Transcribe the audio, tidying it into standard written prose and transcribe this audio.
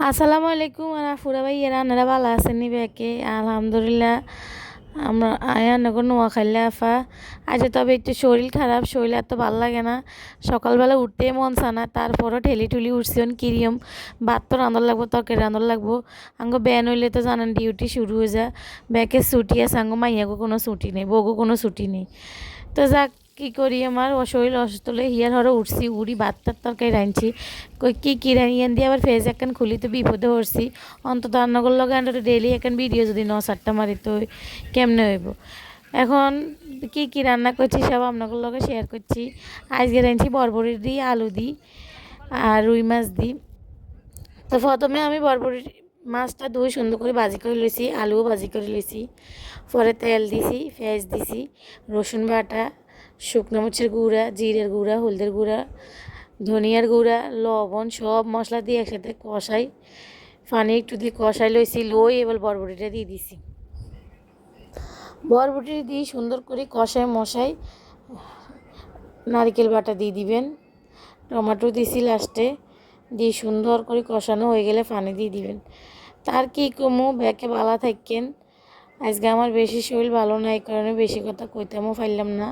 আসসালামু আলাইকুম ফুরা ভাই এরা আনারা ভালো আছেন নি বেকে আলহামদুলিল্লাহ আমরা আয়া নগর নোয়া খাইলে আফা আজ তবে একটু শরীর খারাপ শরীর এত ভালো লাগে না সকালবেলা উঠতে মন চানা তারপরও ঠেলি ঠুলি উঠছেন কিরিয়ম ভাত তো রাঁধর লাগবো তরকারি রাঁধর লাগবো আঙ্গ ব্যান হইলে তো জানেন ডিউটি শুরু হয়ে যায় ব্যাকে ছুটি আছে আঙ্গ মাইয়াগো কোনো ছুটি নেই বউগো কোনো ছুটি নেই তো যাক কি করি আমার শরীর অসুস্থ হলে হিয়ার হরে উঠছি উড়ি ভাত টাত তরকারি রাঁধছি কই কি রাঁধিয়ান দিয়ে আবার ফেজ একখান খুলি তো বিপদে পড়ছি অন্তত রান্নাগুলো লগে অন্তত ডেলি একখান ভিডিও যদি সাতটা মারি তো কেমনে হইব এখন কি রান্না করছি সব আপনাদের লগে শেয়ার করছি আজকে রাঁধছি বরবটি দিই আলু দিই আর রুই মাছ দিই তো প্রথমে আমি বরবটি মাছটা ধুই সুন্দর করে ভাজি করে লইছি আলুও ভাজি করে লইছি পরে তেল দিছি পেঁয়াজ দিছি রসুন বাটা শুকনো মরিচের গুঁড়া জিরের গুঁড়া হলদের গুঁড়া ধনিয়ার গুঁড়া লবণ সব মশলা দিয়ে একসাথে কষাই পানি একটু দিয়ে কষাই লইছি লই এবার বরবটিটা দিয়ে দিছি বরবটি দিয়ে সুন্দর করে কষাই মশাই নারকেল বাটা দিয়ে দিবেন টমেটো দিছি লাস্টে দিয়ে সুন্দর করে কষানো হয়ে গেলে পানি দিয়ে দিবেন তার কি কমু ব্যাকে ভালো থাকেন আজকে আমার বেশি শরীর ভালো না এই কারণে বেশি কথা কইতেমও পারলাম না